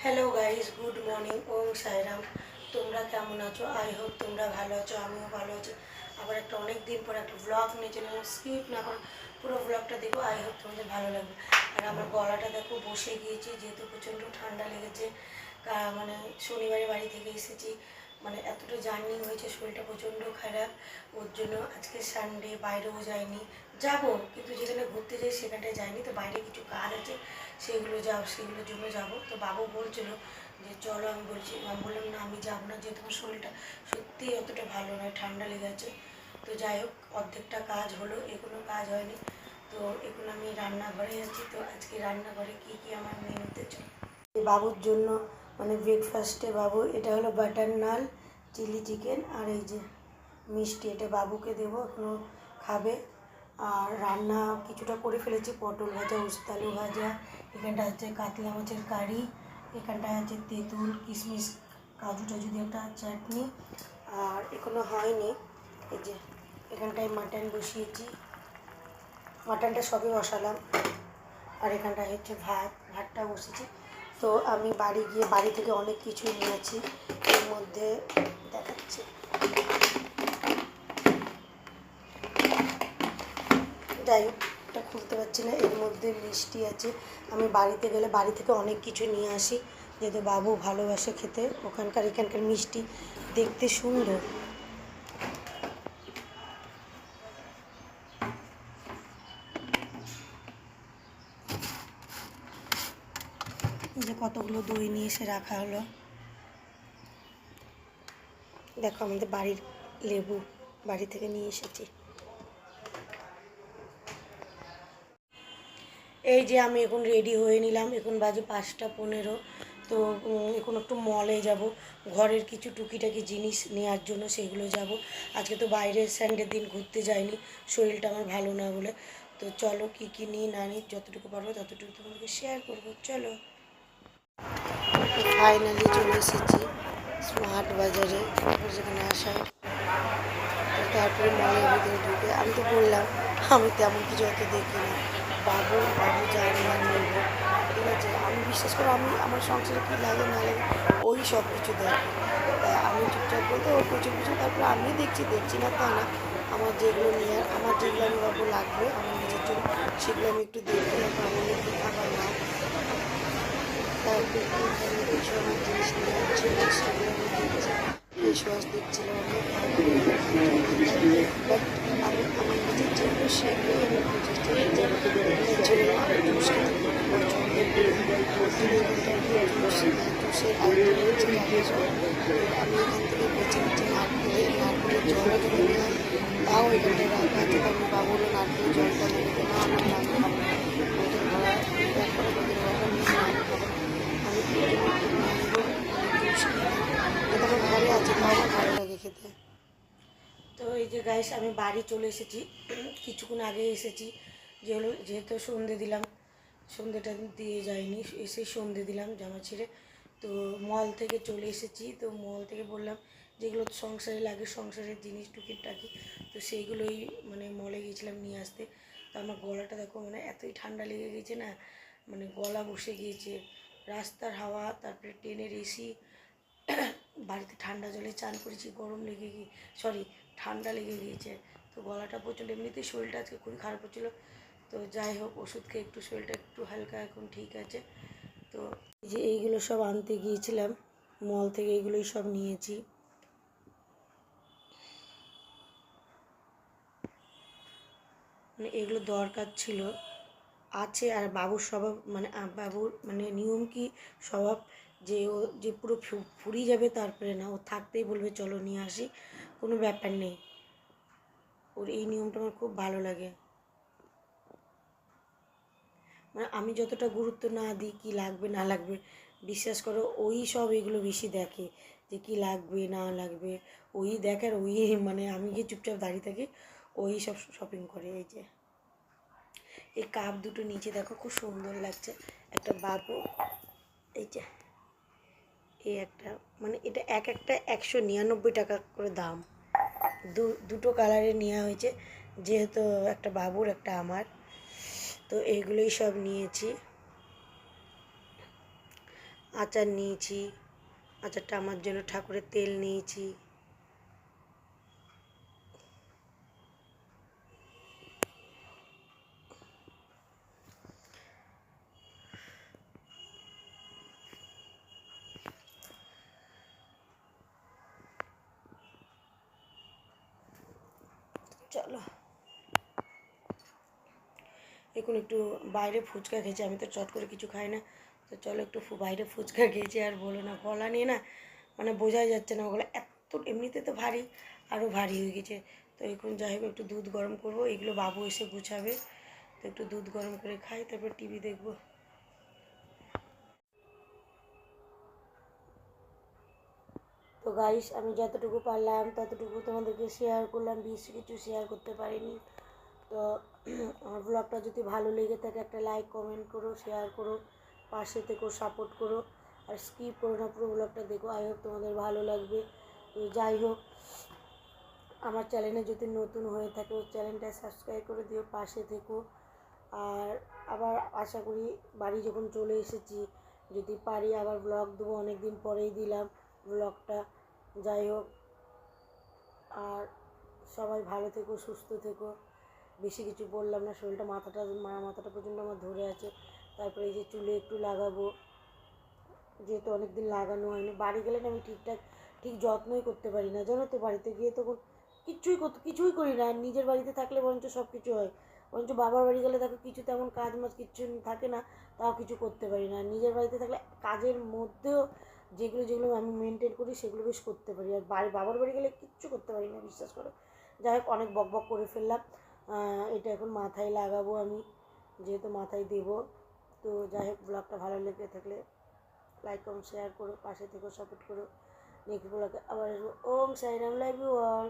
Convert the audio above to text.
Hello guys, good morning. Om Sairam. তোমরা কেমন আছো? আই হোপ তোমরা ভালো আছো, আমিও ভালো আছি। আবার একটা অনেক দিন পর একটা ব্লগ নিয়ে চলে এলাম। স্কিপ না করো, পুরো ব্লগটা দেখো। আই হোপ তোমাদের ভালো লাগবে। আর আমার গলাটা দেখো বসে গিয়েছে, যেহেতু প্রচণ্ড ঠান্ডা লেগেছে। মানে শনিবারে বাড়ি থেকে এসেছি, মানে এতটা জার্নি হয়েছে, শরীরটা প্রচণ্ড খারাপ। ওর জন্য আজকে সানডে, বাইরেও যাইনি। যাবো, কিন্তু যেখানে ঘুরতে যাই সেখানটায় যাইনি। তো বাইরে কিছু কাজ আছে, সেগুলোর জন্য যাবো। তো বাবু বলছিল যে চলো, আমি বললাম না, আমি যাবো না, যেহেতু আমার শরীরটা সত্যিই অতটা ভালো নয়, ঠান্ডা লেগে আছে। তো যাই হোক, অর্ধেকটা কাজ হলো, এখনো কাজ হয়নি। তো এখন আমি রান্নাঘরে আছি। তো আজকে রান্নাঘরে কী কী আমার মেনুতে চলে বাবুর জন্য, মানে ব্রেকফাস্টে বাবু, এটা হলো বাটার নান, চিলি চিকেন, আর এই যে মিষ্টি, এটা বাবুকে দেবো, এখনও খাবে। আর রান্না কিছুটা করে ফেলেছি, পটল ভাজা, উস্তা আলু ভাজা, এখানটা হচ্ছে কাতলা মাছের কারি, এখানটায় আছে তেঁতুল, কিশমিশ, কাজু টাজু দিয়ে একটা চাটনি। আর এখনো হয়নি, এই যে এখানটায় মাটন বসিয়েছি, মাটনটা সবই বসালাম। আর এখানটায় হচ্ছে ভাতটা বসেছি। তো আমি বাড়ি গিয়ে বাড়ি থেকে অনেক কিছু নিয়েছি, এর মধ্যে দেখাচ্ছি। যাই হোক, এটা খুলতে পারছি না। এর মধ্যে মিষ্টি আছে। আমি বাড়িতে গেলে বাড়ি থেকে অনেক কিছু নিয়ে আসি, যেহেতু বাবু ভালোবাসে খেতে। এখানকার মিষ্টি দেখতে সুন্দর। এই যে কতগুলো দই নিয়ে এসে রাখা হলো। দেখো, আমাদের বাড়ির লেবু বাড়ি থেকে নিয়ে এসেছি। এই যে আমি এখন রেডি হয়ে নিলাম, এখন বাজে 5টা 15। তো এখন একটু মলে যাব, ঘরের কিছু টুকিটাকি জিনিস নেওয়ার জন্য, সেগুলো যাব। আজকে তো বাইরে সানডের দিন ঘুরতে যাইনি, শরীরটা আমার ভালো না বলে। তো চলো, কী কী নিই না নিই, যতটুকু পারবো ততটুকু তোমাদেরকে শেয়ার করবো, চলো। ফাইনালি চলে এসেছি স্মার্ট বাজারে, যেখানে আসা। তারপরে মলের ভিতরে ঢুকে আমি তো বললাম, আমি তেমন কিছু অত দেখি না। বাবু জানে না নেবো, ঠিক আছে। আমি বিশ্বাস করে, আমি আমার সংসারে কী লাগে না লাগে ওই সব কিছু দেখি। তাই আমি চুপচাপ বলতে ও প্রচুর কিছু, তারপরে আমি দেখছি না তা না। আমার যেগুলো নিয়ে, আমার যেগুলো আমি বাবু লাগবে আমার নিজের জন্য, সেগুলো আমি একটু দেখি। আমার একটু খাবার নাও, তারপরে কিছু আমার জিনিস নেওয়ার ছিল, সেগুলো আমি দেখছি। ফেস ওয়াশ দেখছিলাম, বাট আমি আমার নিজের যেগুলো, সেগুলোই আমি খুঁজেছি। যেমন আমি জুস খেতে খুব পছন্দ করি, জুসের আইটেম হচ্ছে আমি এখান থেকে বেছে নারকেলের জলও যদি নিলাম, তাও এখানটায় রাখা আছে। আমি বাবুরও নারকেলের জলটা নেবে না, আমার নাম খাবো, ওদের ঘোরা ব্যাক করে ওদের ঘোরা নিয়ে নাম খাবো। আমি জুস কিনি, এটা আমার ঘরে আছে, তাও আমার ভালো লাগে খেতে। তো এই যে গাইস, আমি বাড়ি চলে এসেছি, কিছুক্ষণ আগে এসেছি। যেহেতু সন্ধে দিলাম, সন্ধেটা দিয়ে যাইনি, এসে সন্ধে দিলাম জামা ছেড়ে। তো মল থেকে চলে এসেছি। তো মল থেকে বললাম যেগুলো সংসারে লাগে, সংসারের জিনিস টুকিটাকি, তো সেইগুলোই মানে মলে গিয়েছিলাম নিয়ে আসতে। তো আমার গলাটা দেখো, মানে এতই ঠান্ডা লেগে গেছে না, মানে গলা বসে গিয়েছে। রাস্তার হাওয়া, তারপরে ট্রেনের এসি, বাড়িতে ঠান্ডা জলে চান করেছি, গরম লেগে গিয়ে ঠান্ডা লেগে গিয়েছে। তো গলাটা প্রচণ্ড, এমনিতেই শরীরটা আজকে খুবই খারাপ হচ্ছিলো। তো যাই হোক, ওষুধ খেয়ে একটু শরীরটা একটু হালকা এখন ঠিক আছে। তো এই যে এইগুলো সব আনতে গিয়েছিলাম মল থেকে, এইগুলোই সব নিয়েছি। মানে এগুলো দরকার ছিল, আছে। আর বাবুর স্বভাব, মানে বাবুর মানে নিয়ম কি স্বভাব, যে ও যে পুরো ফুরিয়ে যাবে তারপরে না, ও থাকতেই বলবে চলো নিয়ে আসি, কোনো ব্যাপার নেই। ওর এই নিয়মটা আমার খুব ভালো লাগে। মানে আমি যতটা গুরুত্ব না দিই কী লাগবে না লাগবে, বিশ্বাস করো ওই সব এগুলো বেশি দেখে, যে কী লাগবে না লাগবে ওই দেখে। আর ওই মানে আমি গিয়ে চুপচাপ দাঁড়িয়ে থাকি, ওই সব শপিং করে। এই যে এই কাপ দুটো নিচে দেখো, খুব সুন্দর লাগছে, একটা বাবু। এই যে এই একটা, মানে এটা একটা 199 টাকা করে দাম। দুটো কালারে নেওয়া হয়েছে, যেহেতু একটা বাবুর একটা আমার। তো এইগুলোই সব নিয়েছি। আচার নিয়েছি, আচারটা আমার জন্য ঠাকুরের তেল নিয়েছি। চলো এখন একটু বাইরে ফুচকা খেয়েছি, আমি তো চট করে কিছু খাই না, তো চলো একটু বাইরে ফুচকা খেয়েছি। আর বলো না, গলা নিয়ে না মানে বোঝাই যাচ্ছে না, গলা এত এমনিতে তো ভারী, আরও ভারী হয়ে গেছে। তো এখন যাই হোক একটু দুধ গরম করবো, এগুলো বাবু এসে গুছাবে, তো একটু দুধ গরম করে খাই, তারপর টিভি দেখবো। তো গাইস, আমি যতটুকু পারলাম ততটুকু তোমাদেরকে শেয়ার করলাম, বেশি কিছু শেয়ার করতে পারিনি। তো আমার ব্লগটা যদি ভালো লেগে থাকে একটা লাইক কমেন্ট করো, শেয়ার করো, পাশে থেকো, সাপোর্ট করো, আর স্কিপ করো না, পুরো ব্লগটা দেখো। আই হোপ তোমাদের ভালো লাগবে। তো যাই হোক, আমার চ্যানেলে যদি নতুন হয়ে থাকে চ্যানেলটা সাবস্ক্রাইব করে দিও, পাশে থেকো। আর আবার আশা করি বাড়ি যখন চলে এসেছি, যদি পারি আবার ব্লগ দেবো, অনেক দিন পরেই দিলাম ব্লগটা। যাই হোক, আর সবাই ভালো থেকো, সুস্থ থেকো। বেশি কিছু বললাম না, শরীরটা মাথাটা পর্যন্ত আমার ধরে আছে। তারপরে এই যে চুলে একটু লাগাবো, যেহেতু অনেক দিন লাগানো হয়নি। বাড়ি গেলে না আমি ঠিক যত্নই করতে পারি না, জানো তো। বাড়িতে গিয়ে তখন কিছুই করি না। আর নিজের বাড়িতে থাকলে বরঞ্চ সব কিছু হয়, বরঞ্চ বাবার বাড়ি গেলে দেখো কিছু তেমন কাজ কিচ্ছু থাকে না, তাও কিছু করতে পারি না। নিজের বাড়িতে থাকলে কাজের মধ্যেও যেগুলো আমি মেনটেন করি সেগুলো বেশ করতে পারি, আর বাবার বাড়ি গেলে কিচ্ছু করতে পারি না, বিশ্বাস করো। যাই হোক, অনেক বক করে ফেললাম। এটা এখন মাথায় লাগাবো আমি, যেহেতু মাথায় দেবো। তো যাই হোক, ব্লগটা ভালো লেগে থাকলে লাইক কমেন্ট শেয়ার করো, পাশে থেকো, সাপোর্ট করো। নেক্সট ব্লগে আবার আসবো। ওম সাইরাম, লাভ ইউ অল।